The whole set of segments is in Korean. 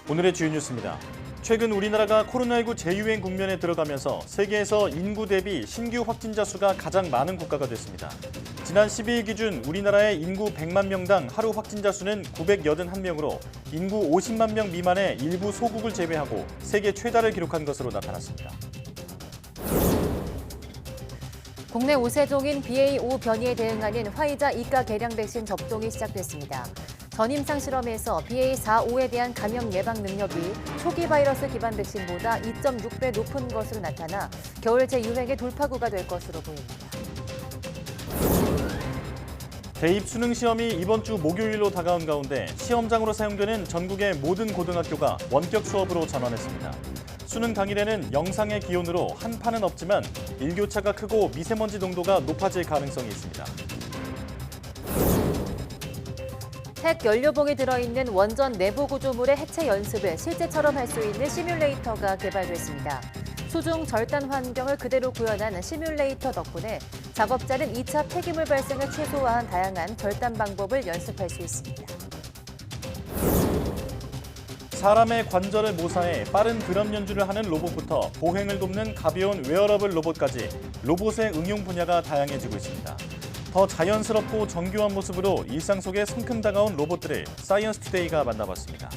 오늘의 주요 뉴스입니다. 최근 우리나라가 코로나19 재유행 국면에 들어가면서 세계에서 인구 대비 신규 확진자 수가 가장 많은 국가가 됐습니다. 지난 12일 기준 우리나라의 인구 100만 명당 하루 확진자 수는 981명으로 인구 50만 명 미만의 일부 소국을 제외하고 세계 최다를 기록한 것으로 나타났습니다. 국내 우세종인 BA.5 변이에 대응하는 화이자 이가 개량 백신 접종이 시작됐습니다. 전임상 실험에서 BA.4-5에 대한 감염 예방 능력이 초기 바이러스 기반 백신보다 2.6배 높은 것으로 나타나 겨울 재유행의 돌파구가 될 것으로 보입니다. 대입 수능 시험이 이번 주 목요일로 다가온 가운데 시험장으로 사용되는 전국의 모든 고등학교가 원격 수업으로 전환했습니다. 수능 당일에는 영상의 기온으로 한파는 없지만 일교차가 크고 미세먼지 농도가 높아질 가능성이 있습니다. 핵 연료봉이 들어있는 원전 내부 구조물의 해체 연습을 실제처럼 할 수 있는 시뮬레이터가 개발됐습니다. 수중 절단 환경을 그대로 구현한 시뮬레이터 덕분에 작업자는 2차 폐기물 발생을 최소화한 다양한 절단 방법을 연습할 수 있습니다. 사람의 관절을 모사해 빠른 드럼 연주를 하는 로봇부터 보행을 돕는 가벼운 웨어러블 로봇까지 로봇의 응용 분야가 다양해지고 있습니다. 더 자연스럽고 정교한 모습으로 일상 속에 성큼 다가온 로봇들을 사이언스 투데이가 만나봤습니다.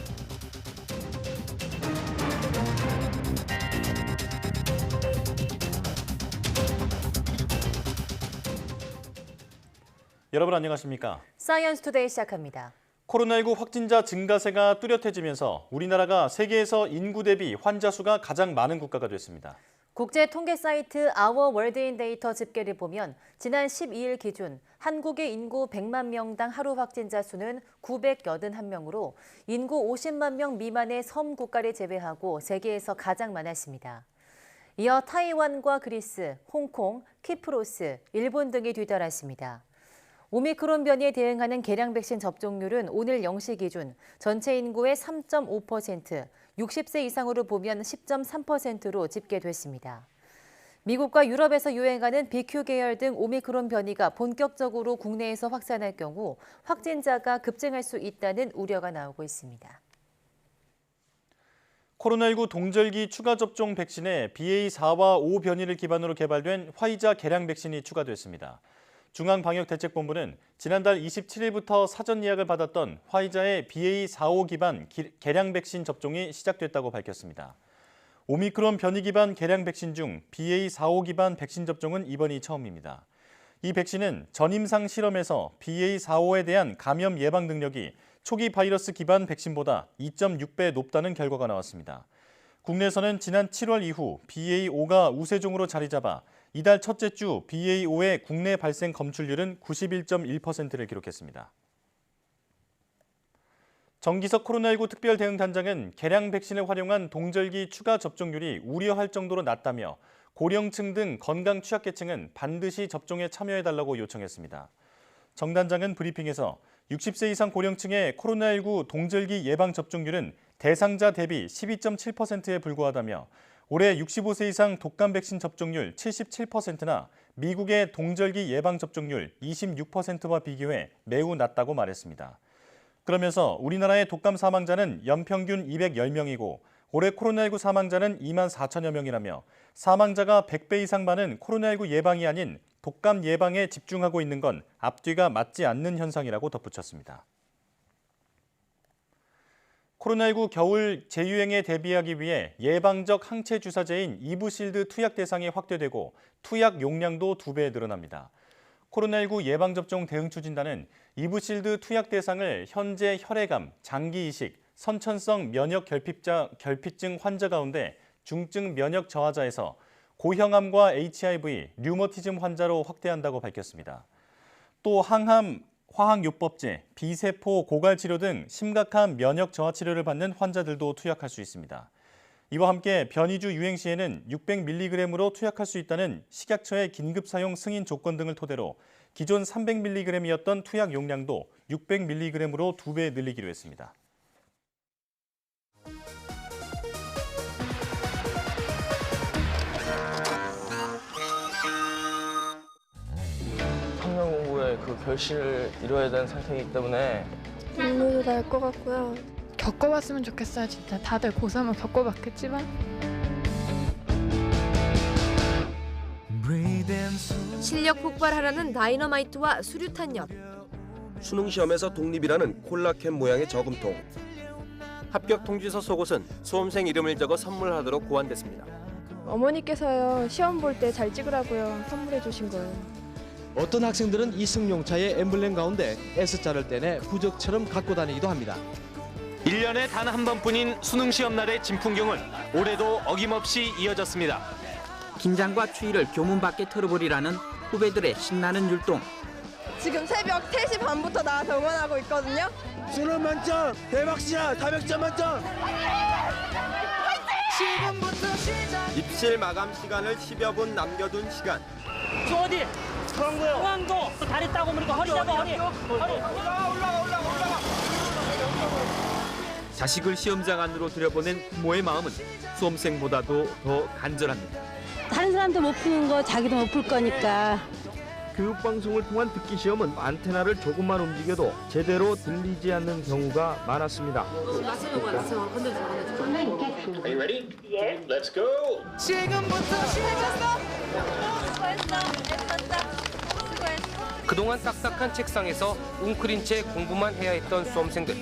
여러분 안녕하십니까? 사이언스 투데이 시작합니다. 코로나19 확진자 증가세가 뚜렷해지면서 우리나라가 세계에서 인구 대비 환자 수가 가장 많은 국가가 됐습니다. 국제 통계 사이트 아워 월드인 데이터 집계를 보면 지난 12일 기준 한국의 인구 100만 명당 하루 확진자 수는 981명으로 인구 50만 명 미만의 섬 국가를 제외하고 세계에서 가장 많았습니다. 이어 타이완과 그리스, 홍콩, 키프로스, 일본 등이 뒤따랐습니다. 오미크론 변이에 대응하는 개량 백신 접종률은 오늘 0시 기준 전체 인구의 3.5%, 60세 이상으로 보면 10.3%로 집계됐습니다. 미국과 유럽에서 유행하는 BQ 계열 등 오미크론 변이가 본격적으로 국내에서 확산할 경우 확진자가 급증할 수 있다는 우려가 나오고 있습니다. 코로나19 동절기 추가 접종 백신에 BA.4와 5 변이를 기반으로 개발된 화이자 개량 백신이 추가됐습니다. 중앙방역대책본부는 지난달 27일부터 사전 예약을 받았던 화이자의 BA.4-5 기반 개량 백신 접종이 시작됐다고 밝혔습니다. 오미크론 변이 기반 개량 백신 중 BA.4-5 기반 백신 접종은 이번이 처음입니다. 이 백신은 전임상 실험에서 BA.4-5에 대한 감염 예방 능력이 초기 바이러스 기반 백신보다 2.6배 높다는 결과가 나왔습니다. 국내에서는 지난 7월 이후 BA.5가 우세종으로 자리 잡아 이달 첫째 주 BA.5의 국내 발생 검출률은 91.1%를 기록했습니다. 정기석 코로나19 특별대응단장은 개량 백신을 활용한 동절기 추가 접종률이 우려할 정도로 낮다며 고령층 등 건강 취약계층은 반드시 접종에 참여해달라고 요청했습니다. 정 단장은 브리핑에서 60세 이상 고령층의 코로나19 동절기 예방 접종률은 대상자 대비 12.7%에 불과하다며 올해 65세 이상 독감 백신 접종률 77%나 미국의 동절기 예방 접종률 26%와 비교해 매우 낮다고 말했습니다. 그러면서 우리나라의 독감 사망자는 연평균 210명이고 올해 코로나19 사망자는 2만 4천여 명이라며 사망자가 100배 이상 많은 코로나19 예방이 아닌 독감 예방에 집중하고 있는 건 앞뒤가 맞지 않는 현상이라고 덧붙였습니다. 코로나19 겨울 재유행에 대비하기 위해 예방적 항체 주사제인 이브실드 투약 대상이 확대되고 투약 용량도 2배 늘어납니다. 코로나19 예방접종 대응 추진단은 이브실드 투약 대상을 현재 혈액암, 장기 이식, 선천성 면역 결핍증 환자 가운데 중증 면역 저하자에서 고형암과 HIV, 류머티즘 환자로 확대한다고 밝혔습니다. 또 항암, 화학요법제, 비세포 고갈 치료 등 심각한 면역 저하 치료를 받는 환자들도 투약할 수 있습니다. 이와 함께 변이주 유행 시에는 600mg으로 투약할 수 있다는 식약처의 긴급 사용 승인 조건 등을 토대로 기존 300mg이었던 투약 용량도 600mg으로 2배 늘리기로 했습니다. 학년 공부에 그 결실을 이뤄야 되는 상태이기 때문에 눈물도 날 것 같고요. 겪어봤으면 좋겠어요. 진짜 다들 고3은 겪어봤겠지만. 실력 폭발하라는 다이너마이트와 수류탄 옆. 수능 시험에서 독립이라는 콜라캔 모양의 저금통. 합격 통지서 속옷은 수험생 이름을 적어 선물하도록 고안됐습니다. 어머니께서요 시험 볼 때 잘 찍으라고요 선물해 주신 거예요. 어떤 학생들은 이 승용차의 엠블렘 가운데 S자를 떼내 부적처럼 갖고 다니기도 합니다. 1년에 단 한 번뿐인 수능 시험 날의 진풍경은 올해도 어김없이 이어졌습니다. 긴장과 추위를 교문 밖에 털어버리라는 후배들의 신나는 율동. 지금 새벽 3시 반부터 나와서 응원하고 있거든요. 수능 만점! 대박이야! 다백점 만점! 입실 마감 시간을 10여 분 남겨둔 시간. 어디? 중앙도 다리 따고 그러니까 허리 잡아 허리. 자식을 시험장 안으로 들여보낸 부모의 마음은 수험생보다도 더 간절합니다. 다른 사람도 못 푸는 거 자기도 못 풀 거니까. 교육방송을 통한 듣기 시험은 안테나를 조금만 움직여도 제대로 들리지 않는 경우가 많았습니다. Are you ready? Yeah. Let's go. 그동안 싹싹한 책상에서 웅크린 채 공부만 해야 했던 수험생들.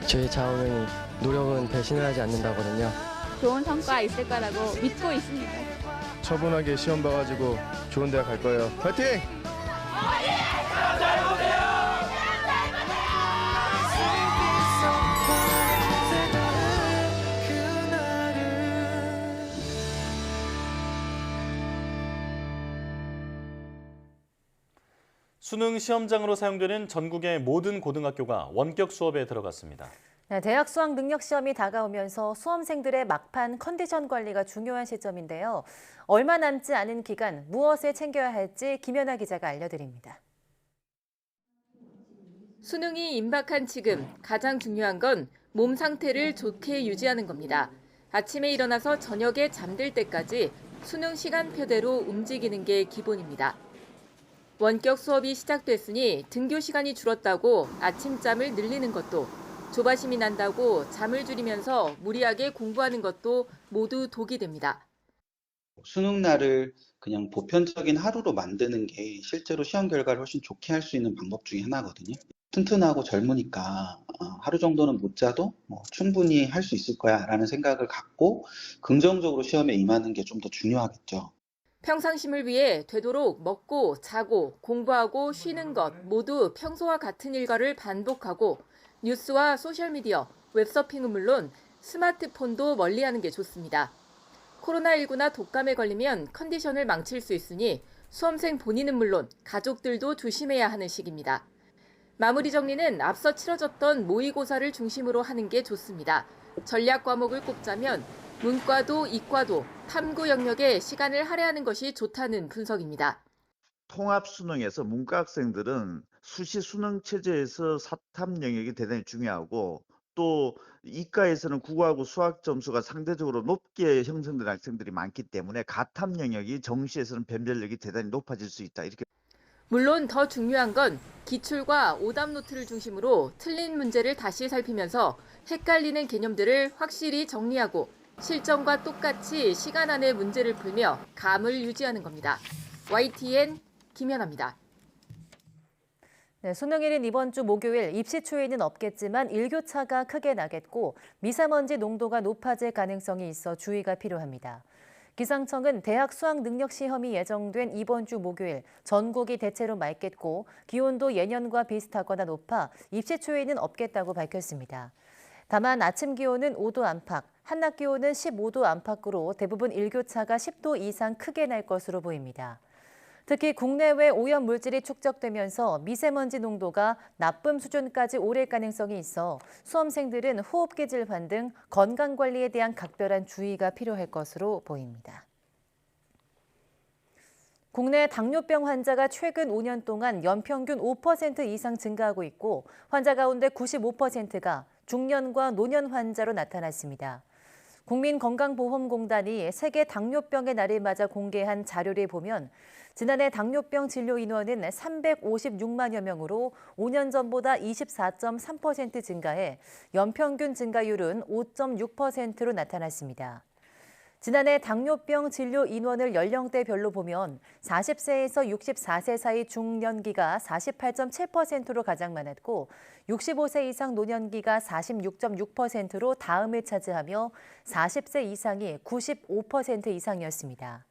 저희 자오는 노력은 배신을 하지 않는다거든요. 좋은 성과 있을 거라고 믿고 있습니다. 처분하게 시험 봐가지고 좋은 대학 갈 거예요. 파이팅! 수능 시험장으로 사용되는 전국의 모든 고등학교가 원격 수업에 들어갔습니다. 네, 대학 수학 능력 시험이 다가오면서 수험생들의 막판 컨디션 관리가 중요한 시점인데요. 얼마 남지 않은 기간 무엇에 챙겨야 할지 김연아 기자가 알려드립니다. 수능이 임박한 지금 가장 중요한 건 몸 상태를 좋게 유지하는 겁니다. 아침에 일어나서 저녁에 잠들 때까지 수능 시간표대로 움직이는 게 기본입니다. 원격 수업이 시작됐으니 등교 시간이 줄었다고 아침잠을 늘리는 것도, 조바심이 난다고 잠을 줄이면서 무리하게 공부하는 것도 모두 독이 됩니다. 수능 날을 그냥 보편적인 하루로 만드는 게 실제로 시험 결과를 훨씬 좋게 할 수 있는 방법 중에 하나거든요. 튼튼하고 젊으니까 하루 정도는 못 자도 충분히 할 수 있을 거야 라는 생각을 갖고 긍정적으로 시험에 임하는 게 좀 더 중요하겠죠. 평상심을 위해 되도록 먹고 자고 공부하고 쉬는 것 모두 평소와 같은 일과를 반복하고 뉴스와 소셜미디어, 웹서핑은 물론 스마트폰도 멀리하는 게 좋습니다. 코로나19나 독감에 걸리면 컨디션을 망칠 수 있으니 수험생 본인은 물론 가족들도 조심해야 하는 시기입니다. 마무리 정리는 앞서 치러졌던 모의고사를 중심으로 하는 게 좋습니다. 전략 과목을 꼽자면 문과도 이과도 탐구 영역에 시간을 할애하는 것이 좋다는 분석입니다. 통합 수능에서 문과 학생들은 수시 수능 체제에서 사탐 영역이 대단히 중요하고 또 이과에서는 국어하고 수학 점수가 상대적으로 높게 형성된 학생들이 많기 때문에 가탐 영역이 정시에서는 변별력이 대단히 높아질 수 있다. 이렇게. 물론 더 중요한 건 기출과 오답 노트를 중심으로 틀린 문제를 다시 살피면서 헷갈리는 개념들을 확실히 정리하고 실전과 똑같이 시간 안에 문제를 풀며 감을 유지하는 겁니다. YTN 김연아입니다. 네, 수능일인 이번 주 목요일 입시 추위는 없겠지만 일교차가 크게 나겠고 미세먼지 농도가 높아질 가능성이 있어 주의가 필요합니다. 기상청은 대학 수학 능력 시험이 예정된 이번 주 목요일 전국이 대체로 맑겠고 기온도 예년과 비슷하거나 높아 입시 추위는 없겠다고 밝혔습니다. 다만 아침 기온은 5도 안팎, 한낮 기온은 15도 안팎으로 대부분 일교차가 10도 이상 크게 날 것으로 보입니다. 특히 국내외 오염 물질이 축적되면서 미세먼지 농도가 나쁨 수준까지 오를 가능성이 있어 수험생들은 호흡기 질환 등 건강관리에 대한 각별한 주의가 필요할 것으로 보입니다. 국내 당뇨병 환자가 최근 5년 동안 연평균 5% 이상 증가하고 있고 환자 가운데 95%가 중년과 노년 환자로 나타났습니다. 국민건강보험공단이 세계 당뇨병의 날을 맞아 공개한 자료를 보면 지난해 당뇨병 진료 인원은 356만여 명으로 5년 전보다 24.3% 증가해 연평균 증가율은 5.6%로 나타났습니다. 지난해 당뇨병 진료 인원을 연령대별로 보면 40세에서 64세 사이 중년기가 48.7%로 가장 많았고 65세 이상 노년기가 46.6%로 다음을 차지하며 40세 이상이 95% 이상이었습니다.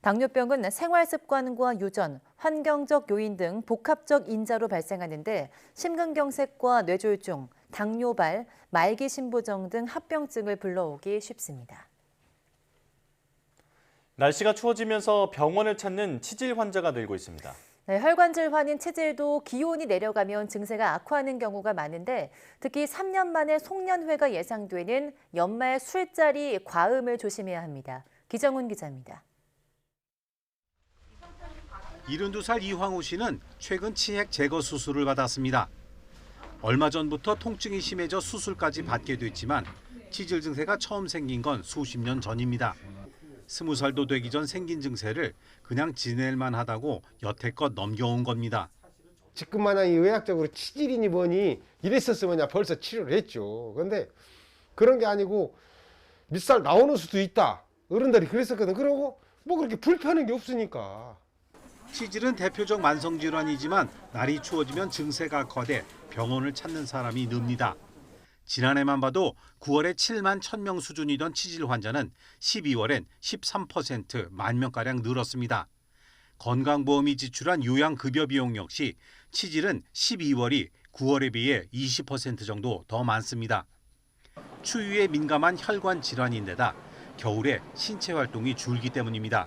당뇨병은 생활습관과 유전, 환경적 요인 등 복합적 인자로 발생하는데 심근경색과 뇌졸중, 당뇨발, 말기신부종 등 합병증을 불러오기 쉽습니다. 날씨가 추워지면서 병원을 찾는 치질 환자가 늘고 있습니다. 네, 혈관 질환인 치질도 기온이 내려가면 증세가 악화하는 경우가 많은데 특히 3년 만에 송년회가 예상되는 연말 술자리 과음을 조심해야 합니다. 기정훈 기자입니다. 72살 이황우 씨는 최근 치핵 제거 수술을 받았습니다. 얼마 전부터 통증이 심해져 수술까지 받게 됐지만 치질 증세가 처음 생긴 건 수십 년 전입니다. 20살도 되기 전 생긴 증세를 그냥 지낼만 하다고 여태껏 넘겨온 겁니다. 지금마냥 의학적으로 치질이니 뭐니 이랬었으면 벌써 치료를 했죠. 그런데 그런 게 아니고 밑살 나오는 수도 있다. 어른들이 그랬었거든. 그러고 뭐 그렇게 불편한 게 없으니까. 치질은 대표적 만성질환이지만 날이 추워지면 증세가 악화돼 병원을 찾는 사람이 늡니다. 지난해만 봐도 9월에 7만 1,000명 수준이던 치질 환자는 12월엔 13% 만 명가량 늘었습니다. 건강보험이 지출한 요양급여 비용 역시 치질은 12월이 9월에 비해 20% 정도 더 많습니다. 추위에 민감한 혈관 질환인데다 겨울에 신체 활동이 줄기 때문입니다.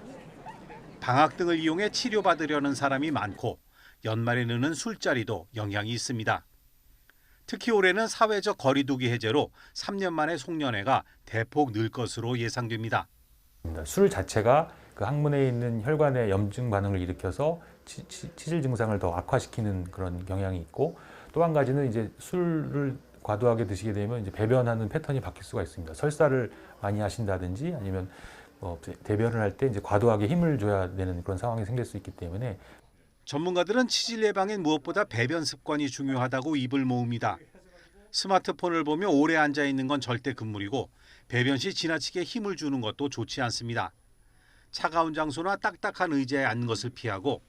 방학 등을 이용해 치료받으려는 사람이 많고 연말에 느는 술자리도 영향이 있습니다. 특히 올해는 사회적 거리두기 해제로 3년 만에 송년회가 대폭 늘 것으로 예상됩니다. 술 자체가 그 항문에 있는 혈관의 염증 반응을 일으켜서 치질 증상을 더 악화시키는 그런 경향이 있고 또 한 가지는 이제 술을 과도하게 드시게 되면 이제 배변하는 패턴이 바뀔 수가 있습니다. 설사를 많이 하신다든지 아니면 대변을 할 때 이제 과도하게 힘을 줘야 되는 그런 상황이 생길 수 있기 때문에 전문가들은 치질 예방엔 무엇보다 배변 습관이 중요하다고 입을 모읍니다. 스마트폰을 보며 오래 앉아 있는 건 절대 금물이고 배변 시 지나치게 힘을 주는 것도 좋지 않습니다. 차가운 장소나 딱딱한 의자에 앉는 것을 피하고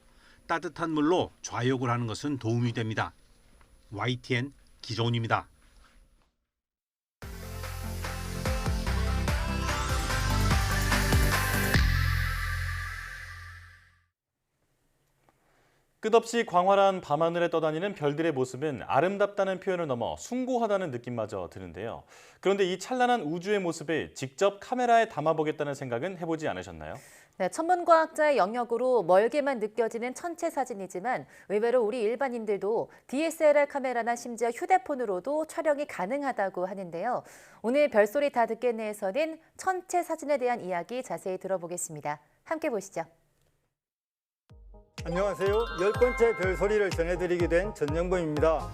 따뜻한 물로 좌욕을 하는 것은 도움이 됩니다. YTN 기정훈입니다. 끝없이 광활한 밤하늘에 떠다니는 별들의 모습은 아름답다는 표현을 넘어 숭고하다는 느낌마저 드는데요. 그런데 이 찬란한 우주의 모습을 직접 카메라에 담아보겠다는 생각은 해보지 않으셨나요? 네, 천문과학자의 영역으로 멀게만 느껴지는 천체 사진이지만 의외로 우리 일반인들도 DSLR 카메라나 심지어 휴대폰으로도 촬영이 가능하다고 하는데요. 오늘 별소리 다 듣겠네에서는 천체 사진에 대한 이야기 자세히 들어보겠습니다. 함께 보시죠. 안녕하세요. 10번째 별소리를 전해드리게 된 전영범입니다.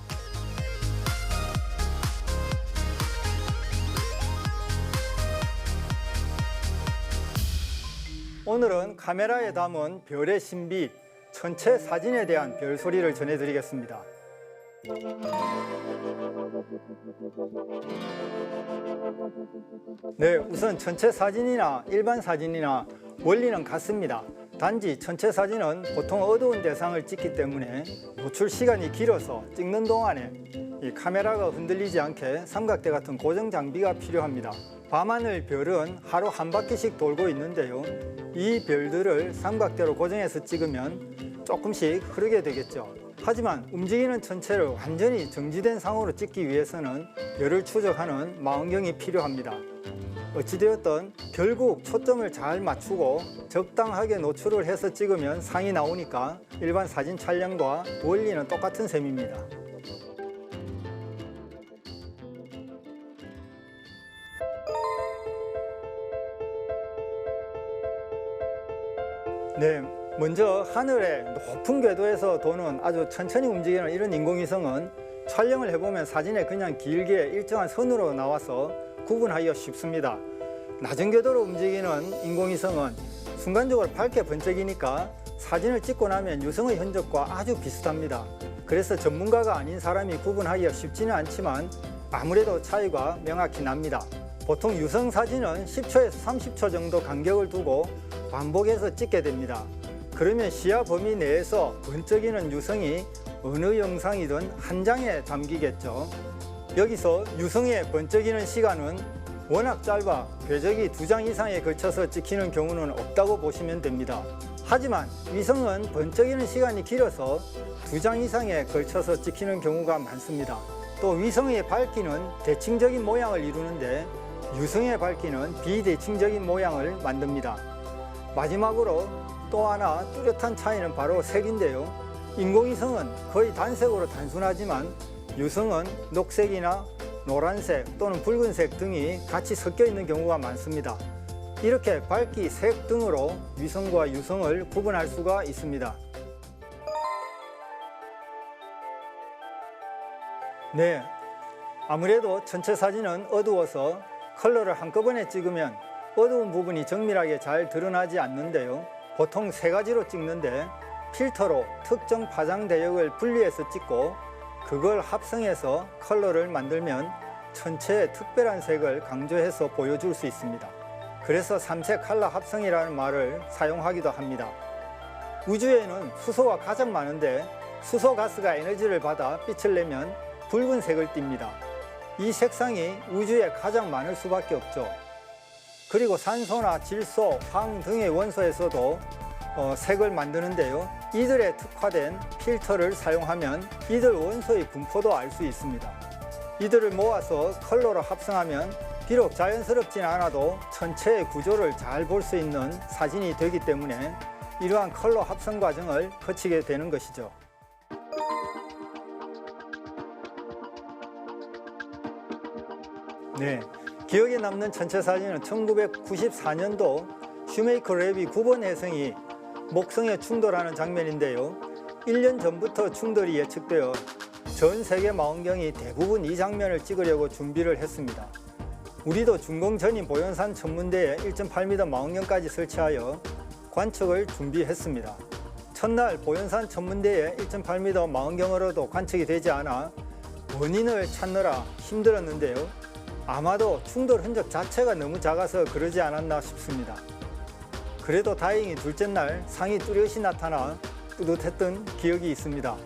오늘은 카메라에 담은 별의 신비, 천체 사진에 대한 별소리를 전해드리겠습니다. 네, 우선 천체 사진이나 일반 사진이나 원리는 같습니다. 단지 천체 사진은 보통 어두운 대상을 찍기 때문에 노출 시간이 길어서 찍는 동안에 이 카메라가 흔들리지 않게 삼각대 같은 고정 장비가 필요합니다. 밤하늘 별은 하루 한 바퀴씩 돌고 있는데요. 이 별들을 삼각대로 고정해서 찍으면 조금씩 흐르게 되겠죠. 하지만 움직이는 천체를 완전히 정지된 상으로 찍기 위해서는 별을 추적하는 망원경이 필요합니다. 어찌되었든 결국 초점을 잘 맞추고 적당하게 노출을 해서 찍으면 상이 나오니까 일반 사진 촬영과 원리는 똑같은 셈입니다. 네, 먼저 하늘의 높은 궤도에서 도는 아주 천천히 움직이는 이런 인공위성은 촬영을 해보면 사진에 그냥 길게 일정한 선으로 나와서 구분하기가 쉽습니다. 낮은 궤도로 움직이는 인공위성은 순간적으로 밝게 번쩍이니까 사진을 찍고 나면 유성의 흔적과 아주 비슷합니다. 그래서 전문가가 아닌 사람이 구분하기가 쉽지는 않지만 아무래도 차이가 명확히 납니다. 보통 유성 사진은 10초에서 30초 정도 간격을 두고 반복해서 찍게 됩니다. 그러면 시야 범위 내에서 번쩍이는 유성이 어느 영상이든 한 장에 담기겠죠. 여기서 유성의 번쩍이는 시간은 워낙 짧아 궤적이 2장 이상에 걸쳐서 찍히는 경우는 없다고 보시면 됩니다. 하지만 위성은 번쩍이는 시간이 길어서 2장 이상에 걸쳐서 찍히는 경우가 많습니다. 또 위성의 밝기는 대칭적인 모양을 이루는데 유성의 밝기는 비대칭적인 모양을 만듭니다. 마지막으로 또 하나 뚜렷한 차이는 바로 색인데요. 인공위성은 거의 단색으로 단순하지만 유성은 녹색이나 노란색 또는 붉은색 등이 같이 섞여 있는 경우가 많습니다. 이렇게 밝기, 색 등으로 위성과 유성을 구분할 수가 있습니다. 네, 아무래도 전체 사진은 어두워서 컬러를 한꺼번에 찍으면 어두운 부분이 정밀하게 잘 드러나지 않는데요. 보통 3가지로 찍는데 필터로 특정 파장 대역을 분리해서 찍고 그걸 합성해서 컬러를 만들면 전체의 특별한 색을 강조해서 보여줄 수 있습니다. 그래서 3색 컬러 합성이라는 말을 사용하기도 합니다. 우주에는 수소가 가장 많은데 수소 가스가 에너지를 받아 빛을 내면 붉은색을 띱니다. 이 색상이 우주에 가장 많을 수밖에 없죠. 그리고 산소나 질소, 황 등의 원소에서도 색을 만드는데요. 이들에 특화된 필터를 사용하면 이들 원소의 분포도 알 수 있습니다. 이들을 모아서 컬러로 합성하면 비록 자연스럽진 않아도 전체의 구조를 잘 볼 수 있는 사진이 되기 때문에 이러한 컬러 합성 과정을 거치게 되는 것이죠. 네, 기억에 남는 전체 사진은 1994년도 슈메이커 랩이 9번 혜성이 목성에 충돌하는 장면인데요. 1년 전부터 충돌이 예측되어 전 세계 망원경이 대부분 이 장면을 찍으려고 준비를 했습니다. 우리도 준공 전인 보현산 천문대에 1.8m 망원경까지 설치하여 관측을 준비했습니다. 첫날 보현산 천문대에 1.8m 망원경으로도 관측이 되지 않아 원인을 찾느라 힘들었는데요. 아마도 충돌 흔적 자체가 너무 작아서 그러지 않았나 싶습니다. 그래도 다행히 둘째 날 상이 뚜렷이 나타나 뿌듯했던 기억이 있습니다.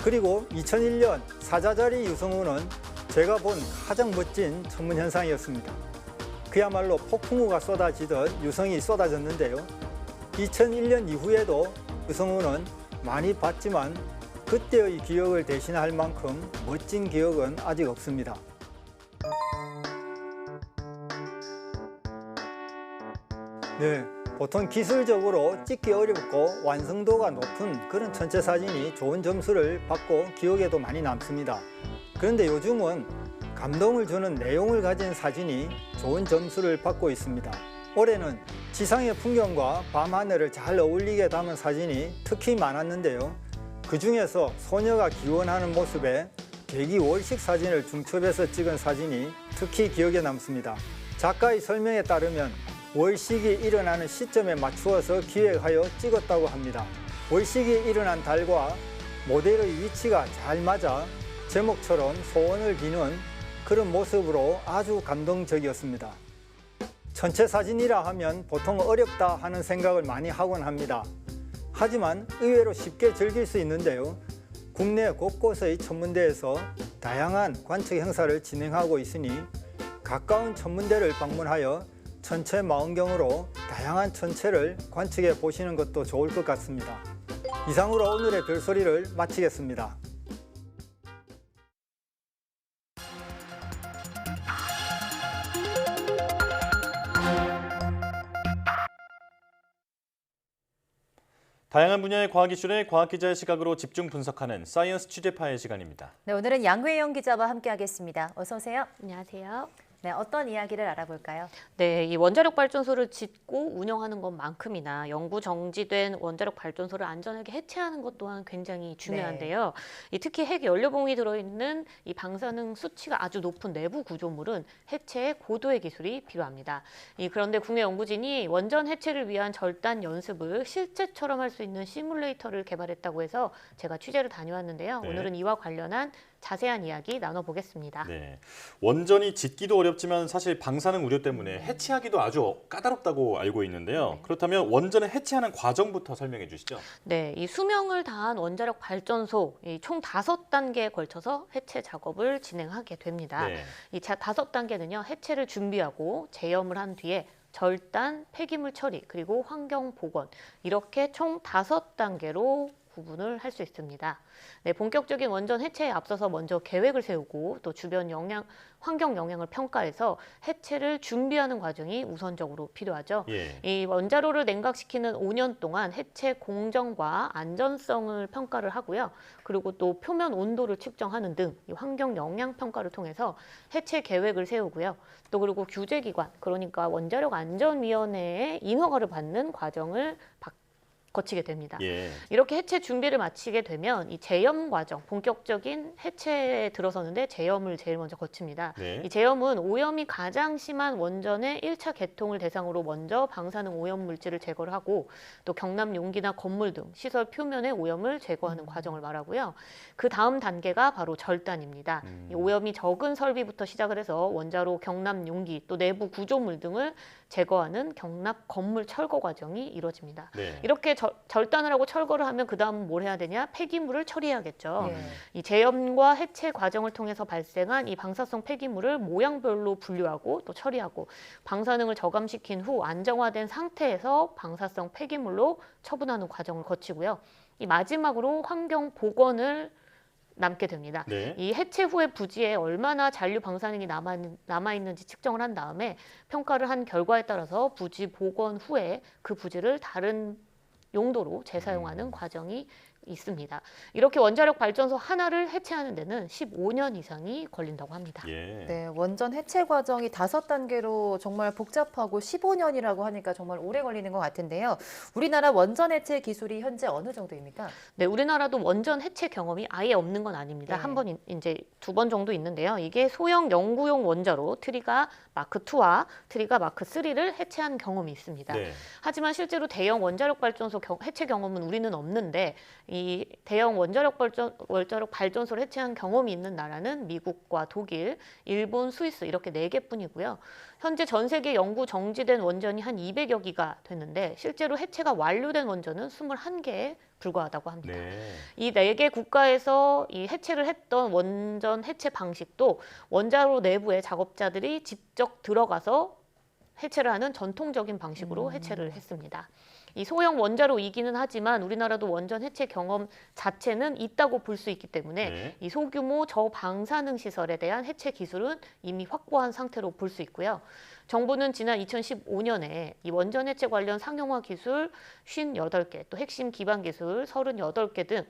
그리고 2001년 사자자리 유성우는 제가 본 가장 멋진 천문 현상이었습니다. 그야말로 폭풍우가 쏟아지듯 유성이 쏟아졌는데요. 2001년 이후에도 유성우는 많이 봤지만 그때의 기억을 대신할 만큼 멋진 기억은 아직 없습니다. 네, 보통 기술적으로 찍기 어렵고 완성도가 높은 그런 전체 사진이 좋은 점수를 받고 기억에도 많이 남습니다. 그런데 요즘은 감동을 주는 내용을 가진 사진이 좋은 점수를 받고 있습니다. 올해는 지상의 풍경과 밤하늘을 잘 어울리게 담은 사진이 특히 많았는데요. 그 중에서 소녀가 기원하는 모습에 대기 월식 사진을 중첩해서 찍은 사진이 특히 기억에 남습니다. 작가의 설명에 따르면 월식이 일어나는 시점에 맞추어서 기획하여 찍었다고 합니다. 월식이 일어난 달과 모델의 위치가 잘 맞아 제목처럼 소원을 비는 그런 모습으로 아주 감동적이었습니다. 전체 사진이라 하면 보통 어렵다 하는 생각을 많이 하곤 합니다. 하지만 의외로 쉽게 즐길 수 있는데요. 국내 곳곳의 천문대에서 다양한 관측 행사를 진행하고 있으니 가까운 천문대를 방문하여 천체 망원경으로 다양한 천체를 관측해 보시는 것도 좋을 것 같습니다. 이상으로 오늘의 별소리를 마치겠습니다. 다양한 분야의 과학 이슈를 과학 기자의 시각으로 집중 분석하는 사이언스 취재파의 시간입니다. 네, 오늘은 양회영 기자와 함께하겠습니다. 어서 오세요. 안녕하세요. 네, 네, 어떤 이야기를 알아볼까요? 네, 이 원자력 발전소를 짓고 운영하는 것만큼이나 영구 정지된 원자력 발전소를 안전하게 해체하는 것 또한 굉장히 중요한데요. 이 특히 핵 연료봉이 들어있는 이 방사능 수치가 아주 높은 내부 구조물은 해체에 고도의 기술이 필요합니다. 그런데 국내 연구진이 원전 해체를 위한 절단 연습을 실제처럼 할 수 있는 시뮬레이터를 개발했다고 해서 제가 취재를 다녀왔는데요. 네. 오늘은 이와 관련한 자세한 이야기 나눠보겠습니다. 네, 원전이 짓기도 어렵지만 사실 방사능 우려 때문에 해체하기도 아주 까다롭다고 알고 있는데요. 그렇다면 원전을 해체하는 과정부터 설명해 주시죠. 네, 이 수명을 다한 원자력 발전소 총 5단계에 걸쳐서 해체 작업을 진행하게 됩니다. 네. 이 5단계는요, 해체를 준비하고 제염을 한 뒤에 절단, 폐기물 처리, 그리고 환경 복원 이렇게 총 5단계로 구분을 할 수 있습니다. 네, 본격적인 원전 해체에 앞서서 먼저 계획을 세우고 또 주변 환경 영향을 평가해서 해체를 준비하는 과정이 우선적으로 필요하죠. 이 원자로를 냉각시키는 5년 동안 해체 공정과 안전성을 평가를 하고요. 그리고 또 표면 온도를 측정하는 등 이 환경 영향 평가를 통해서 해체 계획을 세우고요. 또 그리고 규제기관, 그러니까 원자력 안전위원회의 인허가를 받는 과정을 거치게 됩니다. 이렇게 해체 준비를 마치게 되면 이 제염 과정, 본격적인 해체에 들어서는데 제염을 제일 먼저 거칩니다. 이 제염은 오염이 가장 심한 원전의 1차 개통을 대상으로 먼저 방사능 오염 물질을 제거를 하고 또 경남 용기나 건물 등 시설 표면의 오염을 제거하는 과정을 말하고요. 그 다음 단계가 바로 절단입니다. 이 오염이 적은 설비부터 시작을 해서 원자로 경남 용기 또 내부 구조물 등을 제거하는 경납 건물 철거 과정이 이루어집니다. 이렇게 절단을 하고 철거를 하면 그 다음 뭘 해야 되냐? 폐기물을 처리해야겠죠. 이 제염과 해체 과정을 통해서 발생한 이 방사성 폐기물을 모양별로 분류하고 또 처리하고 방사능을 저감시킨 후 안정화된 상태에서 방사성 폐기물로 처분하는 과정을 거치고요. 이 마지막으로 환경 복원을 남게 됩니다. 이 해체 후의 부지에 얼마나 잔류 방사능이 남아있는지 측정을 한 다음에 평가를 한 결과에 따라서 부지 복원 후에 그 부지를 다른 용도로 재사용하는 과정이 있습니다. 이렇게 원자력 발전소 하나를 해체하는 데는 15년 이상이 걸린다고 합니다. 네, 원전 해체 과정이 5단계로 정말 복잡하고 15년이라고 하니까 정말 오래 걸리는 것 같은데요. 우리나라 원전 해체 기술이 현재 어느 정도입니까? 네, 우리나라도 원전 해체 경험이 아예 없는 건 아닙니다. 한 번 이제 2번 정도 있는데요. 이게 소형 연구용 원자로 트리가 마크 2와 트리가 마크 3를 해체한 경험이 있습니다. 하지만 실제로 대형 원자력 발전소 해체 경험은 우리는 없는데 이 대형 원자력 발전소를 해체한 경험이 있는 나라는 미국과 독일, 일본, 스위스 이렇게 4개뿐이고요. 현재 전 세계 연구 정지된 원전이 한 200여 기가 됐는데 실제로 해체가 완료된 원전은 21개에 불과하다고 합니다. 이 4개 국가에서 이 해체를 했던 원전 해체 방식도 원자로 내부에 작업자들이 직접 들어가서 해체를 하는 전통적인 방식으로 해체를 했습니다. 이 소형 원자로이기는 하지만 우리나라도 원전 해체 경험 자체는 있다고 볼 수 있기 때문에 이 소규모 저방사능 시설에 대한 해체 기술은 이미 확보한 상태로 볼 수 있고요. 정부는 지난 2015년에 이 원전 해체 관련 상용화 기술 58개, 또 핵심 기반 기술 38개 등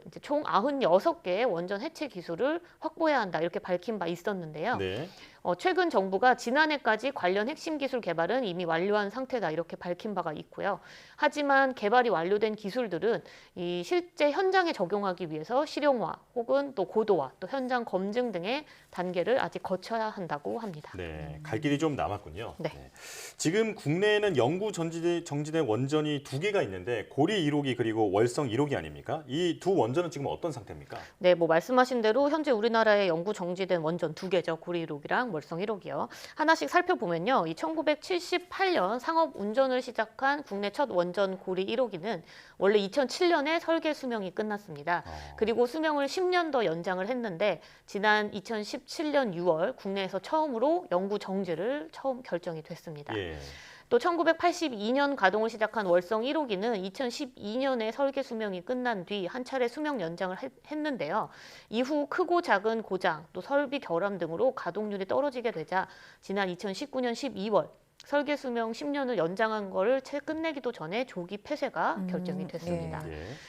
이제 총 96개의 원전 해체 기술을 확보해야 한다 이렇게 밝힌 바 있었는데요. 최근 정부가 지난해까지 관련 핵심 기술 개발은 이미 완료한 상태다 이렇게 밝힌 바가 있고요. 하지만 개발이 완료된 기술들은 이 실제 현장에 적용하기 위해서 실용화 혹은 또 고도화 또 현장 검증 등의 단계를 아직 거쳐야 한다고 합니다. 갈 길이 좀 남았군요. 지금 국내에는 영구 정지된 원전이 2개가 있는데 고리 1호기 그리고 월성 1호기 아닙니까? 이 두 원전은 지금 어떤 상태입니까? 네, 말씀하신 대로 현재 우리나라에 영구 정지된 원전 2개죠. 고리 1호기랑 월성 1호기요. 하나씩 살펴보면요. 이 1978년 상업 운전을 시작한 국내 첫 원전 고리 1호기는 원래 2007년에 설계 수명이 끝났습니다. 그리고 수명을 10년 더 연장을 했는데 지난 2017년 6월 국내에서 처음으로 영구 정지를 결정이 됐습니다. 또 1982년 가동을 시작한 월성 1호기는 2012년에 설계 수명이 끝난 뒤 한 차례 수명 연장을 했는데요. 이후 크고 작은 고장, 또 설비 결함 등으로 가동률이 떨어지게 되자 지난 2019년 12월 설계 수명 10년을 연장한 거를 채 끝내기도 전에 조기 폐쇄가 결정이 됐습니다.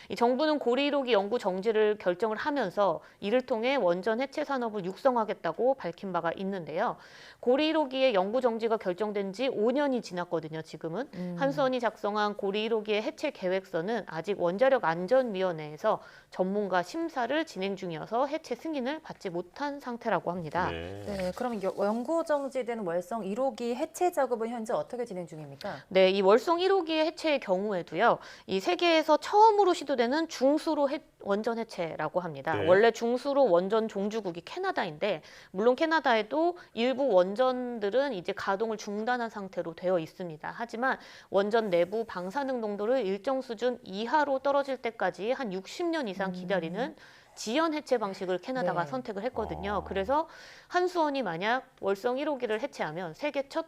이 정부는 고리 1호기 연구 정지를 결정을 하면서 이를 통해 원전 해체 산업을 육성하겠다고 밝힌 바가 있는데요. 고리 1호기의 연구 정지가 결정된 지 5년이 지났거든요. 지금은 한수원이 작성한 고리 1호기의 해체 계획서는 아직 원자력 안전위원회에서 전문가 심사를 진행 중이어서 해체 승인을 받지 못한 상태라고 합니다. 네, 그럼 연구 정지된 월성 1호기 해체 작업은 현재 어떻게 진행 중입니까? 네, 이 월성 1호기의 해체의 경우에도요. 이 세계에서 처음으로 시도되는 중수로 원전 해체라고 합니다. 네. 원래 중수로 원전 종주국이 캐나다인데 물론 캐나다에도 일부 원전들은 이제 가동을 중단한 상태로 되어 있습니다. 하지만 원전 내부 방사능 농도를 일정 수준 이하로 떨어질 때까지 한 60년 이상 기다리는 지연 해체 방식을 캐나다가 선택을 했거든요. 그래서 한수원이 만약 월성 1호기를 해체하면 세계 첫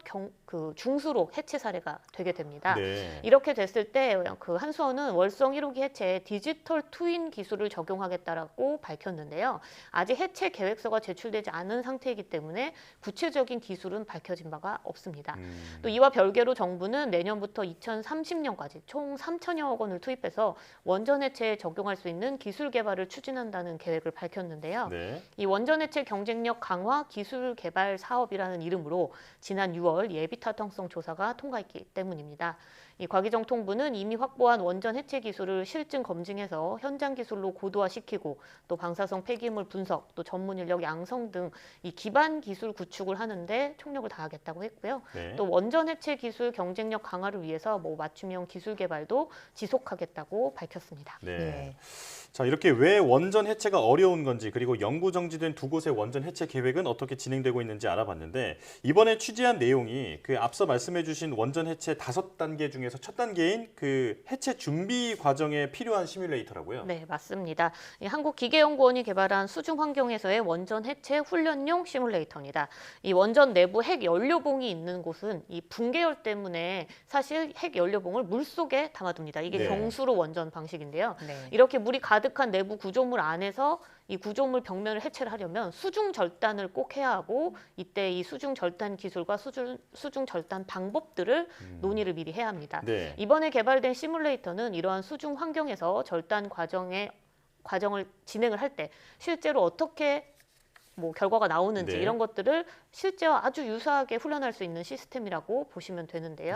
중수로 해체 사례가 되게 됩니다. 이렇게 됐을 때 그 한수원은 월성 1호기 해체에 디지털 트윈 기술을 적용하겠다라고 밝혔는데요. 아직 해체 계획서가 제출되지 않은 상태이기 때문에 구체적인 기술은 밝혀진 바가 없습니다. 또 이와 별개로 정부는 내년부터 2030년까지 총 3천여억 원을 투입해서 원전 해체에 적용할 수 있는 기술 개발을 추진한다는 계획을 밝혔는데요. 이 원전 해체 경쟁력 강화 기술 개발 사업이라는 이름으로 지난 6월 예비 타당성 조사가 통과했기 때문입니다. 이 과기정통부는 이미 확보한 원전 해체 기술을 실증 검증해서 현장 기술로 고도화시키고 또 방사성 폐기물 분석, 또 전문 인력 양성 등 이 기반 기술 구축을 하는데 총력을 다하겠다고 했고요. 또 원전 해체 기술 경쟁력 강화를 위해서 맞춤형 기술 개발도 지속하겠다고 밝혔습니다. 자, 이렇게 왜 원전 해체가 어려운 건지 그리고 연구 정지된 두 곳의 원전 해체 계획은 어떻게 진행되고 있는지 알아봤는데 이번에 취재한 내용이 그 앞서 말씀해 주신 원전 해체 5단계 중에서 첫 단계인 그 해체 준비 과정에 필요한 시뮬레이터라고요? 네, 맞습니다. 한국기계연구원이 개발한 수중 환경에서의 원전 해체 훈련용 시뮬레이터입니다. 이 원전 내부 핵 연료봉이 있는 곳은 이 붕괴열 때문에 사실 핵 연료봉을 물속에 담아둡니다. 이게 경수로 원전 방식인데요. 이렇게 물이 가득한 내부 구조물 안에서 이 구조물 벽면을 해체를 하려면 수중 절단을 꼭 해야 하고 이때 이 수중 절단 기술과 수중 절단 방법들을 논의를 미리 해야 합니다. 이번에 개발된 시뮬레이터는 이러한 수중 환경에서 절단 과정을 진행을 할 때 실제로 어떻게 결과가 나오는지 이런 것들을 실제와 아주 유사하게 훈련할 수 있는 시스템이라고 보시면 되는데요.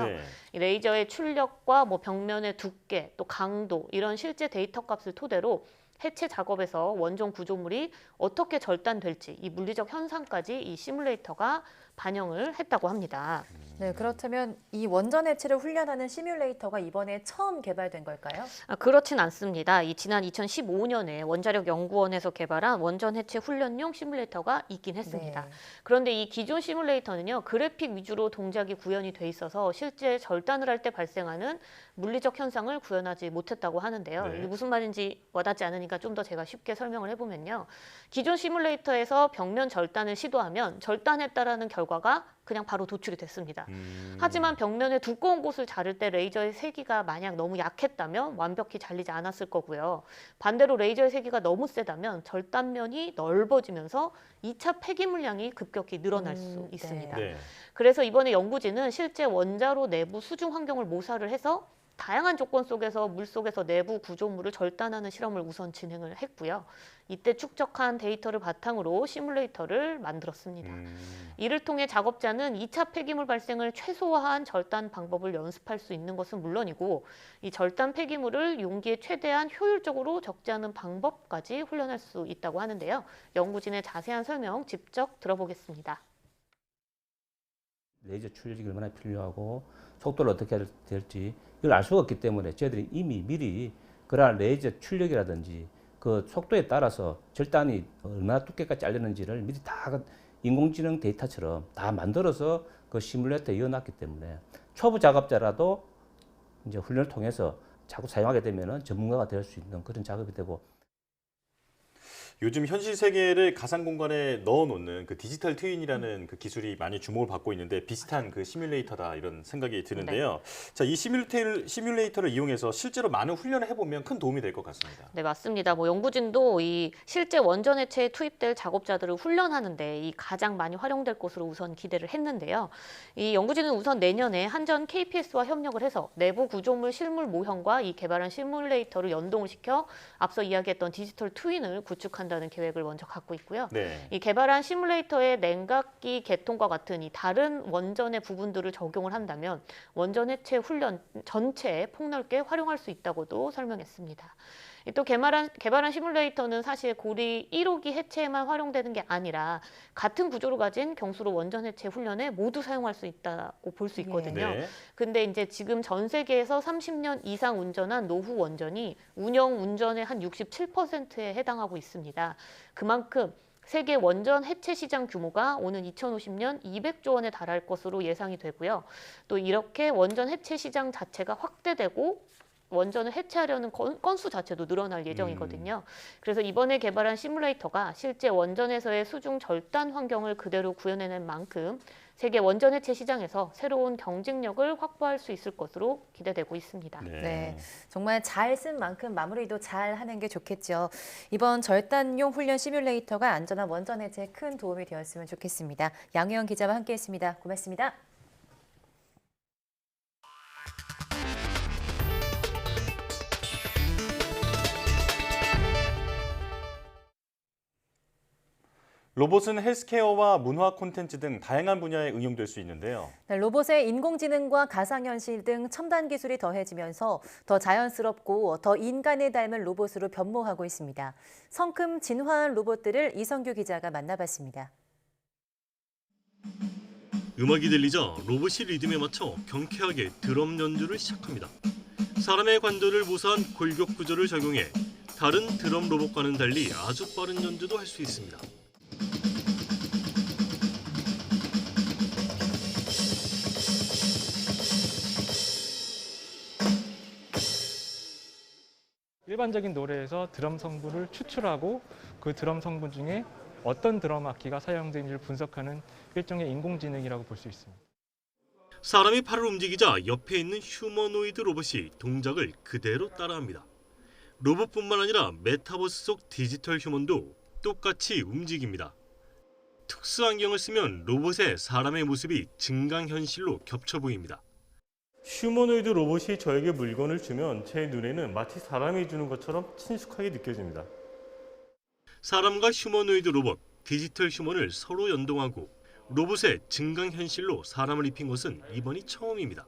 이 레이저의 출력과 벽면의 두께, 또 강도 이런 실제 데이터 값을 토대로 해체 작업에서 원전 구조물이 어떻게 절단될지 이 물리적 현상까지 이 시뮬레이터가 반영을 했다고 합니다. 네, 그렇다면 이 원전 해체를 훈련하는 시뮬레이터가 이번에 처음 개발된 걸까요? 그렇진 않습니다. 지난 2015년에 원자력연구원에서 개발한 원전 해체 훈련용 시뮬레이터가 있긴 했습니다. 그런데 이 기존 시뮬레이터는요, 그래픽 위주로 동작이 구현이 돼 있어서 실제 절단을 할 때 발생하는 물리적 현상을 구현하지 못했다고 하는데요. 이게 무슨 말인지 와닿지 않으니까 좀 더 제가 쉽게 설명을 해보면요. 기존 시뮬레이터에서 벽면 절단을 시도하면 절단했다라는 결과가 그냥 바로 도출이 됐습니다. 하지만 벽면의 두꺼운 곳을 자를 때 레이저의 세기가 만약 너무 약했다면 완벽히 잘리지 않았을 거고요. 반대로 레이저의 세기가 너무 세다면 절단면이 넓어지면서 2차 폐기물량이 급격히 늘어날 수 있습니다. 그래서 이번에 연구진은 실제 원자로 내부 수중 환경을 모사를 해서 다양한 조건 속에서 물속에서 내부 구조물을 절단하는 실험을 우선 진행을 했고요. 이때 축적한 데이터를 바탕으로 시뮬레이터를 만들었습니다. 이를 통해 작업자는 2차 폐기물 발생을 최소화한 절단 방법을 연습할 수 있는 것은 물론이고 이 절단 폐기물을 용기에 최대한 효율적으로 적지 않은 방법까지 훈련할 수 있다고 하는데요. 연구진의 자세한 설명 직접 들어보겠습니다. 레이저 출력이 얼마나 필요하고 속도를 어떻게 될지 이걸 알 수가 없기 때문에 저희들이 이미 미리 그러한 레이저 출력이라든지 그 속도에 따라서 절단이 얼마나 두께까지 잘리는지를 미리 다 인공지능 데이터처럼 다 만들어서 그 시뮬레이터에 이어놨기 때문에 초보 작업자라도 이제 훈련을 통해서 자꾸 사용하게 되면은 전문가가 될 수 있는 그런 작업이 되고. 요즘 현실 세계를 가상 공간에 넣어놓는 그 디지털 트윈이라는 그 기술이 많이 주목을 받고 있는데 비슷한 그 시뮬레이터다 이런 생각이 드는데요. 자, 이 시뮬레이터를 이용해서 실제로 많은 훈련을 해보면 큰 도움이 될 것 같습니다. 네, 맞습니다. 연구진도 이 실제 원전 해체에 투입될 작업자들을 훈련하는데 이 가장 많이 활용될 것으로 우선 기대를 했는데요. 이 연구진은 우선 내년에 한전 KPS와 협력을 해서 내부 구조물 실물 모형과 이 개발한 시뮬레이터를 연동을 시켜 앞서 이야기했던 디지털 트윈을 구축한다는 계획을 먼저 갖고 있고요. 네. 이 개발한 시뮬레이터의 냉각기 개통과 같은 이 다른 원전의 부분들을 적용을 한다면 원전 해체 훈련 전체에 폭넓게 활용할 수 있다고도 설명했습니다. 또 개발한 시뮬레이터는 사실 고리 1호기 해체에만 활용되는 게 아니라 같은 구조를 가진 경수로 원전 해체 훈련에 모두 사용할 수 있다고 볼 수 있거든요. 네. 근데 이제 지금 전 세계에서 30년 이상 운전한 노후 원전이 운영 운전의 한 67%에 해당하고 있습니다. 그만큼 세계 원전 해체 시장 규모가 오는 2050년 200조 원에 달할 것으로 예상이 되고요. 또 이렇게 원전 해체 시장 자체가 확대되고 원전을 해체하려는 건수 자체도 늘어날 예정이거든요. 그래서 이번에 개발한 시뮬레이터가 실제 원전에서의 수중 절단 환경을 그대로 구현해낸 만큼 세계 원전 해체 시장에서 새로운 경쟁력을 확보할 수 있을 것으로 기대되고 있습니다. 네, 정말 잘 쓴 만큼 마무리도 잘 하는 게 좋겠죠. 이번 절단용 훈련 시뮬레이터가 안전한 원전 해체에 큰 도움이 되었으면 좋겠습니다. 양혜영 기자와 함께했습니다. 고맙습니다. 로봇은 헬스케어와 문화 콘텐츠 등 다양한 분야에 응용될 수 있는데요. 네, 로봇의 인공지능과 가상현실 등 첨단 기술이 더해지면서 더 자연스럽고 더 인간을 닮은 로봇으로 변모하고 있습니다. 성큼 진화한 로봇들을 이성규 기자가 만나봤습니다. 음악이 들리자 로봇이 리듬에 맞춰 경쾌하게 드럼 연주를 시작합니다. 사람의 관절을 모사한 골격 구조를 적용해 다른 드럼 로봇과는 달리 아주 빠른 연주도 할 수 있습니다. 일반적인 노래에서 드럼 성분을 추출하고 그 드럼 성분 중에 어떤 드럼 악기가 사용되는지를 분석하는 일종의 인공지능이라고 볼 수 있습니다. 사람이 팔을 움직이자 옆에 있는 휴머노이드 로봇이 동작을 그대로 따라합니다. 로봇뿐만 아니라 메타버스 속 디지털 휴먼도 똑같이 움직입니다. 특수 안경을 쓰면 로봇의 사람의 모습이 증강현실로 겹쳐 보입니다. 휴머노이드 로봇이 저에게 물건을 주면 제 눈에는 마치 사람이 주는 것처럼 친숙하게 느껴집니다. 사람과 휴머노이드 로봇, 디지털 휴먼을 서로 연동하고 로봇의 증강현실로 사람을 입힌 것은 이번이 처음입니다.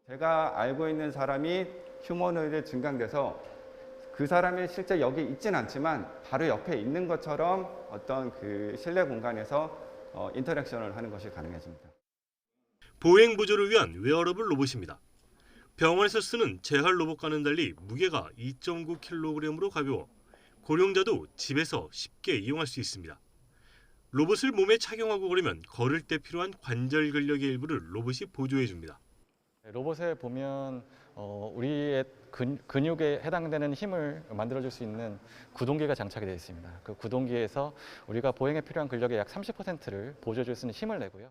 제가 알고 있는 사람이 휴머노이드에 증강돼서 그 사람이 실제 여기 있진 않지만 바로 옆에 있는 것처럼 어떤 그 실내 공간에서 인터랙션을 하는 것이 가능해집니다. 보행 보조를 위한 웨어러블 로봇입니다. 병원에서 쓰는 재활 로봇과는 달리 무게가 2.9kg으로 가벼워 고령자도 집에서 쉽게 이용할 수 있습니다. 로봇을 몸에 착용하고 걸으면 걸을 때 필요한 관절 근력의 일부를 로봇이 보조해 줍니다. 로봇에 보면 우리의 근육에 해당되는 힘을 만들어줄 수 있는 구동기가 장착이 되어 있습니다. 그 구동기에서 우리가 보행에 필요한 근력의 약 30%를 보조해줄 수 있는 힘을 내고요.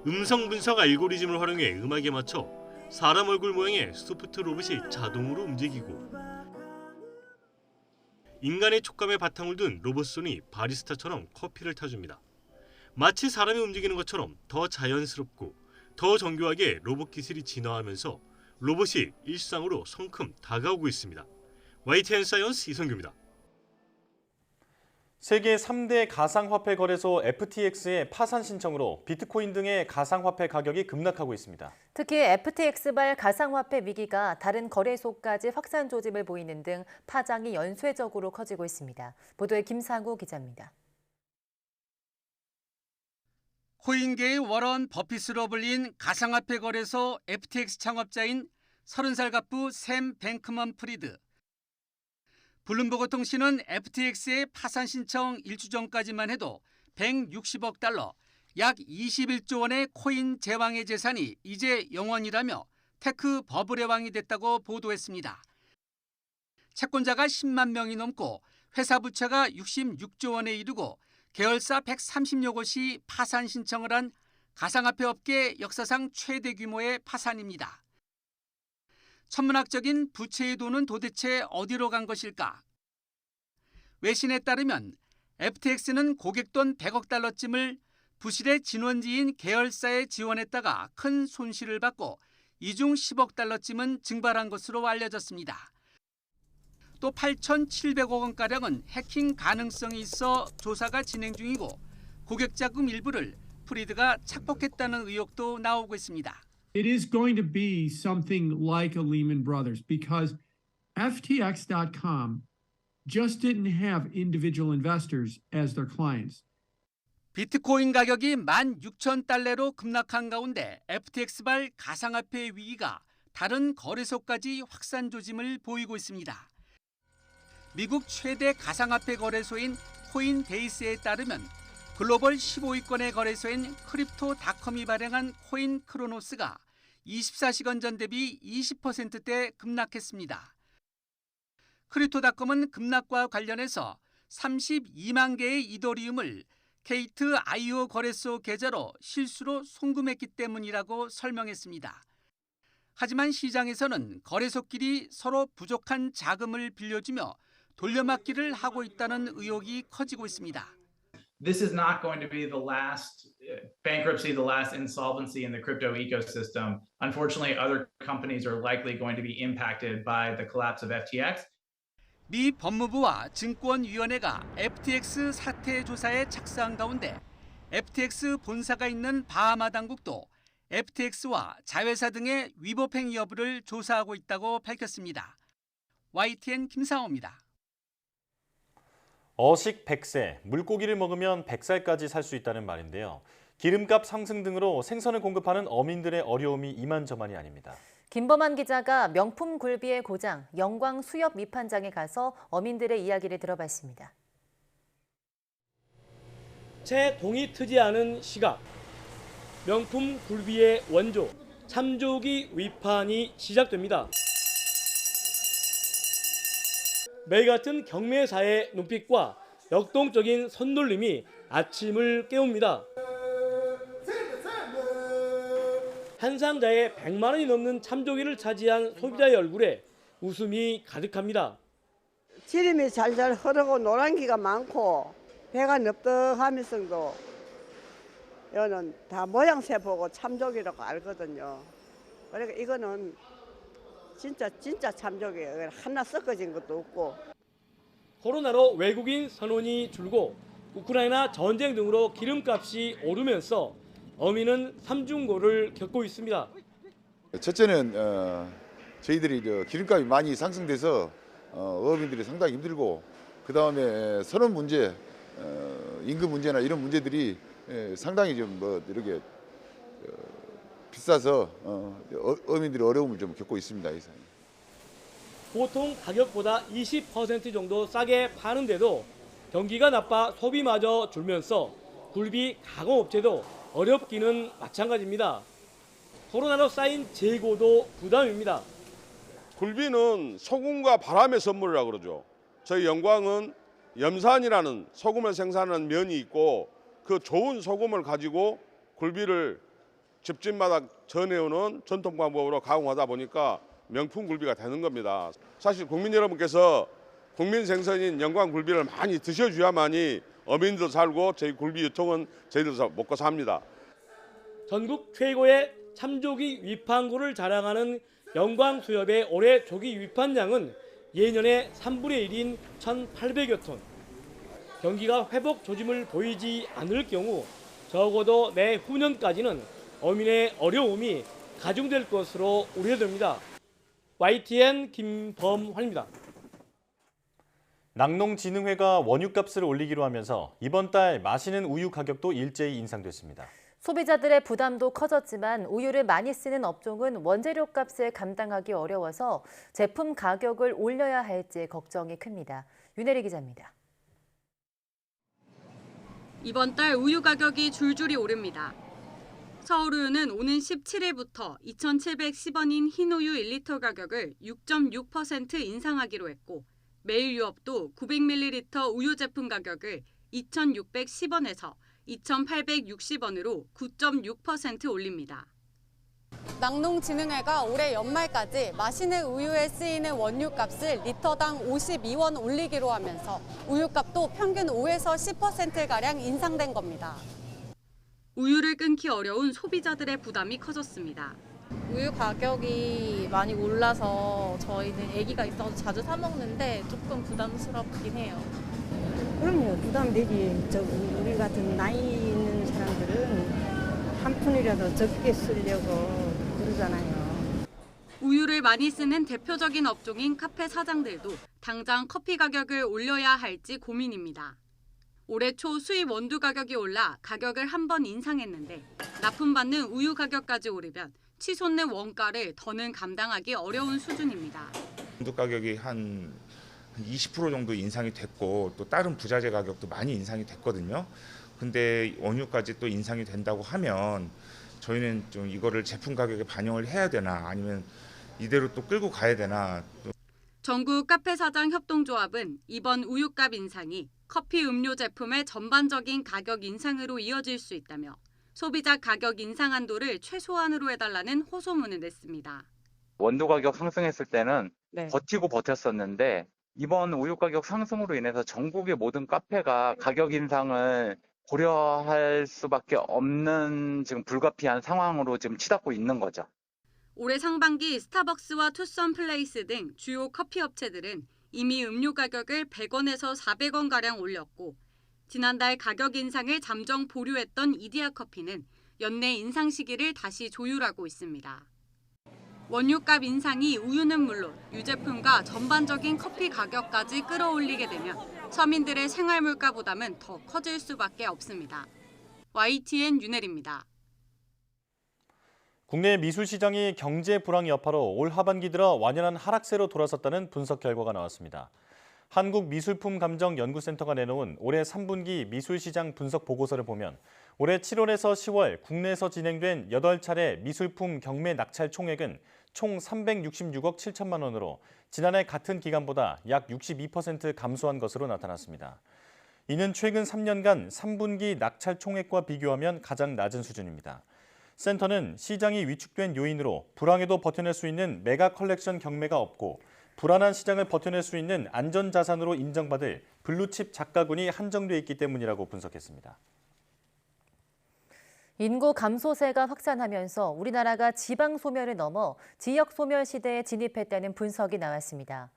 음성 분석 알고리즘을 활용해 음악에 맞춰 사람 얼굴 모양의 소프트 로봇이 자동으로 움직이고 인간의 촉감에 바탕을 둔 로봇 손이 바리스타처럼 커피를 타줍니다. 마치 사람이 움직이는 것처럼 더 자연스럽고 더 정교하게 로봇 기술이 진화하면서 로봇이 일상으로 성큼 다가오고 있습니다. YTN 사이언스 이성규입니다. 세계 3대 가상화폐 거래소 FTX의 파산 신청으로 비트코인 등의 가상화폐 가격이 급락하고 있습니다. 특히 FTX발 가상화폐 위기가 다른 거래소까지 확산 조짐을 보이는 등 파장이 연쇄적으로 커지고 있습니다. 보도에 김상우 기자입니다. 코인계의 워런 버핏으로 불린 가상화폐 거래소 FTX 창업자인 30살 갑부 샘 뱅크먼 프리드. 블룸버그 통신은 FTX의 파산 신청 1주 전까지만 해도 160억 달러, 약 21조 원의 코인 제왕의 재산이 이제 영원이라며 테크 버블의 왕이 됐다고 보도했습니다. 채권자가 10만 명이 넘고 회사 부채가 66조 원에 이르고 계열사 130여 곳이 파산 신청을 한 가상화폐 업계 역사상 최대 규모의 파산입니다. 천문학적인 부채의 돈은 도대체 어디로 간 것일까? 외신에 따르면 FTX는 고객 돈 100억 달러쯤을 부실의 진원지인 계열사에 지원했다가 큰 손실을 받고 이중 10억 달러쯤은 증발한 것으로 알려졌습니다. 또 8,700억 원가량은 해킹 가능성이 있어 조사가 진행 중이고 고객 자금 일부를 프리드가 착복했다는 의혹도 나오고 있습니다. It is going to be something like a Lehman Brothers because FTX.com just didn't have individual investors as their clients. 비트코인 가격이 16,000달러로 급락한 가운데 FTX발 가상화폐 위기가 다른 거래소까지 확산 조짐을 보이고 있습니다. 미국 최대 가상화폐 거래소인 코인베이스에 따르면 글로벌 15위권의 거래소인 크립토닷컴이 발행한 코인 크로노스가 24시간 전 대비 20%대 급락했습니다. 크립토닷컴은 급락과 관련해서 32만 개의 이더리움을 게이트.io 거래소 계좌로 실수로 송금했기 때문이라고 설명했습니다. 하지만 시장에서는 거래소끼리 서로 부족한 자금을 빌려주며 돌려막기를 하고 있다는 의혹이 커지고 있습니다. This is not going to be the last bankruptcy, the last insolvency in the crypto ecosystem. Unfortunately, other companies are likely going to be impacted by the collapse of FTX. 미 법무부와 증권위원회가 FTX 사태 조사에 착수한 가운데 FTX 본사가 있는 바하마 당국도 FTX와 자회사 등의 위법 행위 여부를 조사하고 있다고 밝혔습니다. YTN 김상호입니다. 어식 100세, 물고기를 먹으면 100살까지 살 수 있다는 말인데요. 기름값 상승 등으로 생선을 공급하는 어민들의 어려움이 이만저만이 아닙니다. 김범한 기자가 명품 굴비의 고장 영광 수협 미판장에 가서 어민들의 이야기를 들어봤습니다. 채 동이 트지 않은 시각, 명품 굴비의 원조, 참조기 위판이 시작됩니다. 매일 같은 경매사의 눈빛과 역동적인 손놀림이 아침을 깨웁니다. 한 상자에 100만 원이 넘는 참조기를 차지한 소비자의 얼굴에 웃음이 가득합니다. 지름이 잘잘 흐르고 노란기가 많고 배가 넙떡하면서도 이거는 다 모양새 보고 참조기라고 알거든요. 그러니까 이거는 진짜 참조기예요. 하나 섞어진 것도 없고. 코로나로 외국인 선원이 줄고 우크라이나 전쟁 등으로 기름값이 오르면서 어민은 삼중고를 겪고 있습니다. 첫째는 저희들이 기름값이 많이 상승돼서 어민들이 상당히 힘들고, 그 다음에 선원 문제, 임금 문제나 이런 문제들이 상당히 좀 이렇게 비싸서 어민들이 어려움을 좀 겪고 있습니다. 보통 가격보다 20% 정도 싸게 파는데도 경기가 나빠 소비마저 줄면서 굴비 가공업체도 어렵기는 마찬가지입니다. 코로나로 쌓인 재고도 부담입니다. 굴비는 소금과 바람의 선물이라고 그러죠. 저희 영광은 염산이라는 소금을 생산하는 면이 있고, 그 좋은 소금을 가지고 굴비를 집집마다 전해오는 전통 방법으로 가공하다 보니까 명품 굴비가 되는 겁니다. 사실 국민 여러분께서 국민 생선인 영광 굴비를 많이 드셔줘야만이 어민도 살고 저희 굴비 유통은 저희도 먹고 삽니다. 전국 최고의 참조기 위판구를 자랑하는 영광수협의 올해 조기 위판량은 예년의 3분의 1인 1,800여 톤. 경기가 회복 조짐을 보이지 않을 경우 적어도 내후년까지는 어민의 어려움이 가중될 것으로 우려됩니다. YTN 김범환입니다. 낙농진흥회가 원유값을 올리기로 하면서 이번 달 마시는 우유 가격도 일제히 인상됐습니다. 소비자들의 부담도 커졌지만 우유를 많이 쓰는 업종은 원재료 값을 감당하기 어려워서 제품 가격을 올려야 할지 걱정이 큽니다. 윤혜리 기자입니다. 이번 달 우유 가격이 줄줄이 오릅니다. 서울우유는 오는 17일부터 2,710원인 흰우유 1리터 가격을 6.6% 인상하기로 했고 매일유업도 900ml 우유 제품 가격을 2,610원에서 2,860원으로 9.6% 올립니다. 낙농진흥회가 올해 연말까지 마시는 우유에 쓰이는 원유값을 리터당 52원 올리기로 하면서 우유값도 평균 5에서 10%가량 인상된 겁니다. 우유를 끊기 어려운 소비자들의 부담이 커졌습니다. 우유 가격이 많이 올라서 저희는 아기가 있어서 자주 사 먹는데 조금 부담스럽긴 해요. 그럼요. 부담되지. 우리 같은 나이 있는 사람들은 한 푼이라도 적게 쓰려고 그러잖아요. 우유를 많이 쓰는 대표적인 업종인 카페 사장들도 당장 커피 가격을 올려야 할지 고민입니다. 올해 초 수입 원두 가격이 올라 가격을 한 번 인상했는데 납품받는 우유 가격까지 오르면 치솟는 원가를 더는 감당하기 어려운 수준입니다. 원두 가격이 한 20% 정도 인상이 됐고 또 다른 부자재 가격도 많이 인상이 됐거든요. 근데 원유까지 또 인상이 된다고 하면 저희는 좀 이거를 제품 가격에 반영을 해야 되나 아니면 이대로 또 끌고 가야 되나. 전국 카페 사장 협동조합은 이번 우유값 인상이 커피 음료 제품의 전반적인 가격 인상으로 이어질 수 있다며 소비자 가격 인상 한도를 최소한으로 해달라는 호소문을 냈습니다. 원두 가격 상승했을 때는 버티고 버텼었는데 이번 우유 가격 상승으로 인해서 전국의 모든 카페가 가격 인상을 고려할 수밖에 없는 지금 불가피한 상황으로 지금 치닫고 있는 거죠. 올해 상반기 스타벅스와 투썸 플레이스 등 주요 커피 업체들은 이미 음료 가격을 100원에서 400원가량 올렸고 지난달 가격 인상을 잠정 보류했던 이디야 커피는 연내 인상 시기를 다시 조율하고 있습니다. 원유값 인상이 우유는 물론 유제품과 전반적인 커피 가격까지 끌어올리게 되면 서민들의 생활 물가 부담은 더 커질 수밖에 없습니다. YTN 윤혜리입니다. 국내 미술 시장이 경제 불황 여파로 올 하반기 들어 완연한 하락세로 돌아섰다는 분석 결과가 나왔습니다. 한국미술품감정연구센터가 내놓은 올해 3분기 미술시장 분석 보고서를 보면 올해 7월에서 10월 국내에서 진행된 8차례 미술품 경매 낙찰 총액은 총 366억 7천만 원으로 지난해 같은 기간보다 약 62% 감소한 것으로 나타났습니다. 이는 최근 3년간 3분기 낙찰 총액과 비교하면 가장 낮은 수준입니다. 센터는 시장이 위축된 요인으로 불황에도 버텨낼 수 있는 메가 컬렉션 경매가 없고 불안한 시장을 버텨낼 수 있는 안전자산으로 인정받을 블루칩 작가군이 한정돼 있기 때문이라고 분석했습니다. 인구 감소세가 확산하면서 우리나라가 지방 소멸을 넘어 지역 소멸 시대에 진입했다는 분석이 나왔습니다.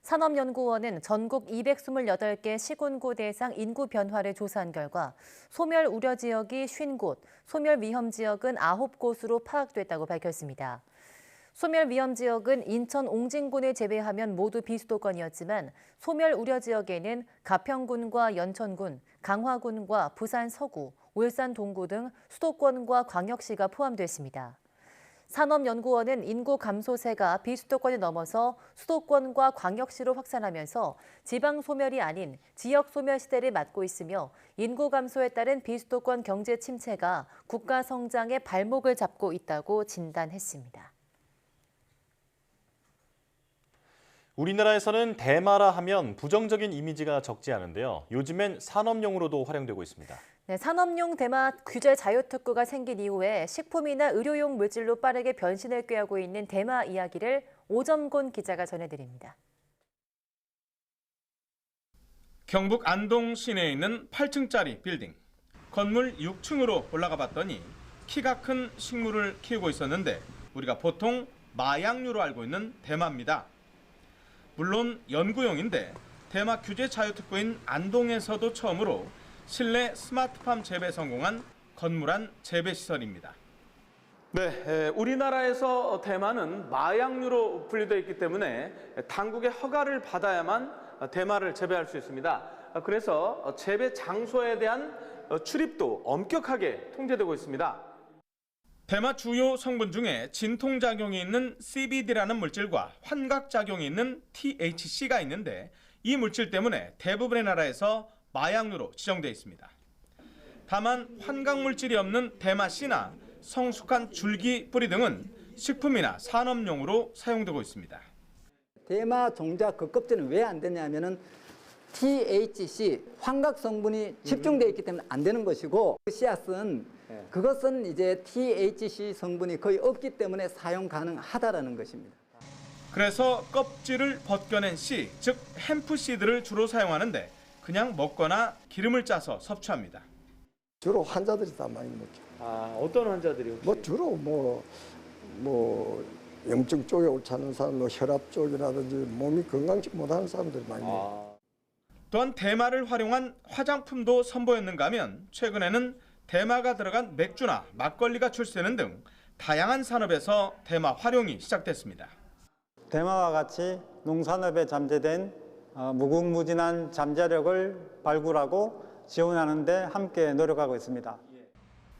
산업연구원은 전국 228개 시군구 대상 인구 변화를 조사한 결과 소멸 우려 지역이 50곳, 소멸 위험 지역은 9곳으로 파악됐다고 밝혔습니다. 소멸 위험 지역은 인천 옹진군을 제외하면 모두 비수도권이었지만 소멸 우려 지역에는 가평군과 연천군, 강화군과 부산 서구, 울산 동구 등 수도권과 광역시가 포함됐습니다. 산업연구원은 인구 감소세가 비수도권을 넘어서 수도권과 광역시로 확산하면서 지방 소멸이 아닌 지역 소멸 시대를 맞고 있으며 인구 감소에 따른 비수도권 경제 침체가 국가 성장의 발목을 잡고 있다고 진단했습니다. 우리나라에서는 대마라 하면 부정적인 이미지가 적지 않은데요. 요즘엔 산업용으로도 활용되고 있습니다. 네, 산업용 대마 규제 자유특구가 생긴 이후에 식품이나 의료용 물질로 빠르게 변신을 꾀하고 있는 대마 이야기를 오점곤 기자가 전해드립니다. 경북 안동 시내에 있는 8층짜리 빌딩. 건물 6층으로 올라가 봤더니 키가 큰 식물을 키우고 있었는데 우리가 보통 마약류로 알고 있는 대마입니다. 물론 연구용인데 대마 규제 자유특구인 안동에서도 처음으로 실내 스마트팜 재배 성공한 건물 안 재배시설입니다. 네, 우리나라에서 대마는 마약류로 분류되어 있기 때문에 당국의 허가를 받아야만 대마를 재배할 수 있습니다. 그래서 재배 장소에 대한 출입도 엄격하게 통제되고 있습니다. 대마 주요 성분 중에 진통작용이 있는 CBD라는 물질과 환각작용이 있는 THC가 있는데 이 물질 때문에 대부분의 나라에서 마약류로 지정되어 있습니다. 다만 환각물질이 없는 대마 C나 성숙한 줄기 뿌리 등은 식품이나 산업용으로 사용되고 있습니다. 대마 종자 그 껍질은 왜 안 되냐면은 THC 환각 성분이 집중되어 있기 때문에 안 되는 것이고, 씨앗은 그것은 이제 THC 성분이 거의 없기 때문에 사용 가능하다라는 것입니다. 그래서 껍질을 벗겨낸 씨, 즉 햄프 씨드를 주로 사용하는데 그냥 먹거나 기름을 짜서 섭취합니다. 주로 환자들이 다 많이 먹죠. 아, 어떤 환자들이 혹시? 뭐 주로 염증 쪽에 옳다는 사람, 혈압 쪽이라든지 몸이 건강치 못하는 사람들이 많이 먹어요. 또한 대마를 활용한 화장품도 선보였는가 하면 최근에는 대마가 들어간 맥주나 막걸리가 출시되는 등 다양한 산업에서 대마 활용이 시작됐습니다. 대마와 같이 농산업에 잠재된 무궁무진한 잠재력을 발굴하고 지원하는 데 함께 노력하고 있습니다.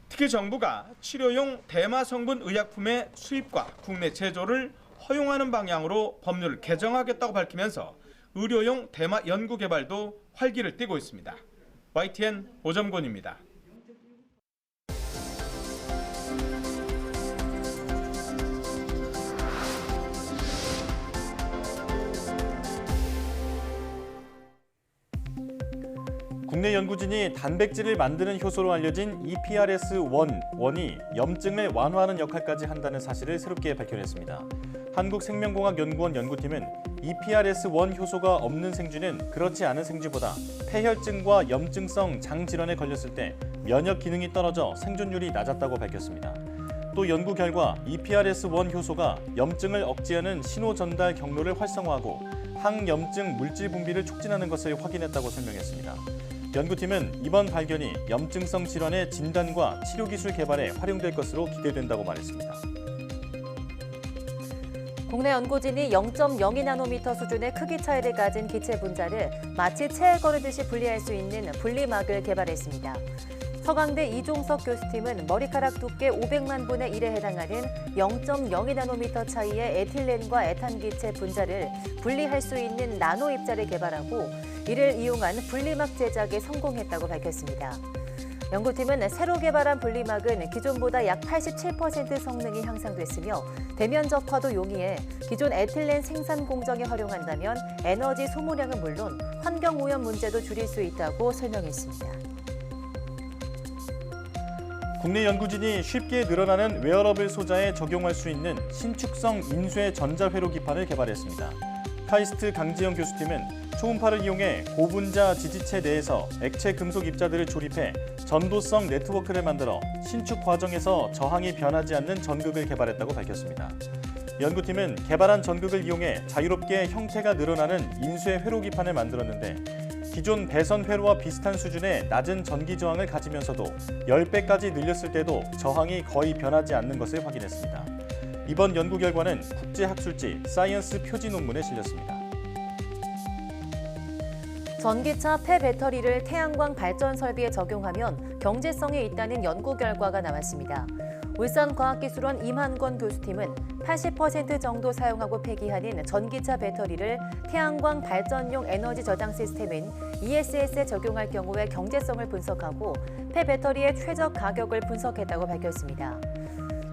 특히 정부가 치료용 대마 성분 의약품의 수입과 국내 제조를 허용하는 방향으로 법률을 개정하겠다고 밝히면서 의료용 대마 연구 개발도 활기를 띠고 있습니다. YTN 오점곤입니다. 국내 연구진이 단백질을 만드는 효소로 알려진 EPRS-1이 염증을 완화하는 역할까지 한다는 사실을 새롭게 밝혀냈습니다. 한국생명공학연구원 연구팀은 EPRS-1 효소가 없는 생쥐는 그렇지 않은 생쥐보다 폐혈증과 염증성 장질환에 걸렸을 때 면역 기능이 떨어져 생존율이 낮았다고 밝혔습니다. 또 연구 결과 EPRS-1 효소가 염증을 억제하는 신호 전달 경로를 활성화하고 항염증 물질 분비를 촉진하는 것을 확인했다고 설명했습니다. 연구팀은 이번 발견이 염증성 질환의 진단과 치료 기술 개발에 활용될 것으로 기대된다고 말했습니다. 국내 연구진이 0.02나노미터 수준의 크기 차이를 가진 기체 분자를 마치 체에 거르듯이 분리할 수 있는 분리막을 개발했습니다. 서강대 이종석 교수팀은 머리카락 두께 500만 분의 1에 해당하는 0.02나노미터 차이의 에틸렌과 에탄 기체 분자를 분리할 수 있는 나노 입자를 개발하고 이를 이용한 분리막 제작에 성공했다고 밝혔습니다. 연구팀은 새로 개발한 분리막은 기존보다 약 87% 성능이 향상됐으며 대면적화도 용이해 기존 에틸렌 생산 공정에 활용한다면 에너지 소모량은 물론 환경오염 문제도 줄일 수 있다고 설명했습니다. 국내 연구진이 쉽게 늘어나는 웨어러블 소자에 적용할 수 있는 신축성 인쇄 전자회로기판을 개발했습니다. 카이스트 강지영 교수팀은 초음파를 이용해 고분자 지지체 내에서 액체 금속 입자들을 조립해 전도성 네트워크를 만들어 신축 과정에서 저항이 변하지 않는 전극을 개발했다고 밝혔습니다. 연구팀은 개발한 전극을 이용해 자유롭게 형태가 늘어나는 인쇄 회로기판을 만들었는데 기존 배선 회로와 비슷한 수준의 낮은 전기 저항을 가지면서도 10배까지 늘렸을 때도 저항이 거의 변하지 않는 것을 확인했습니다. 이번 연구 결과는 국제학술지 사이언스 표지 논문에 실렸습니다. 전기차 폐배터리를 태양광 발전 설비에 적용하면 경제성이 있다는 연구 결과가 나왔습니다. 울산과학기술원 임한권 교수팀은 80% 정도 사용하고 폐기하는 전기차 배터리를 태양광 발전용 에너지 저장 시스템인 ESS에 적용할 경우의 경제성을 분석하고 폐배터리의 최적 가격을 분석했다고 밝혔습니다.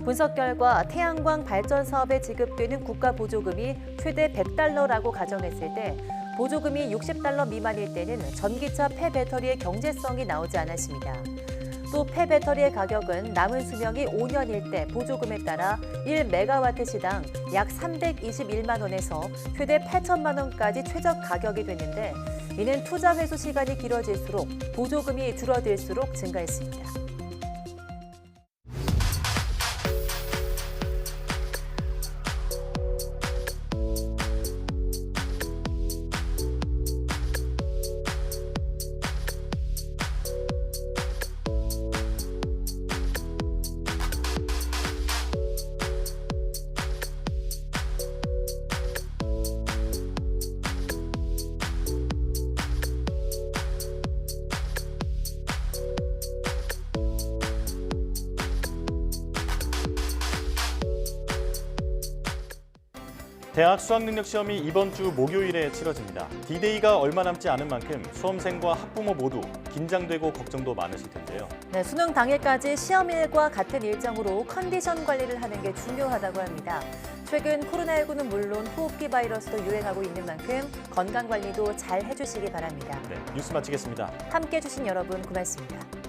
분석 결과 태양광 발전 사업에 지급되는 국가 보조금이 최대 $100라고 가정했을 때 보조금이 $60 미만일 때는 전기차 폐배터리의 경제성이 나오지 않았습니다. 또 폐배터리의 가격은 남은 수명이 5년일 때 보조금에 따라 1메가와트시당 약 321만 원에서 최대 8천만 원까지 최적 가격이 됐는데 이는 투자 회수 시간이 길어질수록 보조금이 줄어들수록 증가했습니다. 대학 수학능력시험이 이번 주 목요일에 치러집니다. D-Day가 얼마 남지 않은 만큼 수험생과 학부모 모두 긴장되고 걱정도 많으실 텐데요. 네, 수능 당일까지 시험일과 같은 일정으로 컨디션 관리를 하는 게 중요하다고 합니다. 최근 코로나19는 물론 호흡기 바이러스도 유행하고 있는 만큼 건강 관리도 잘 해주시기 바랍니다. 네, 뉴스 마치겠습니다. 함께해 주신 여러분 고맙습니다.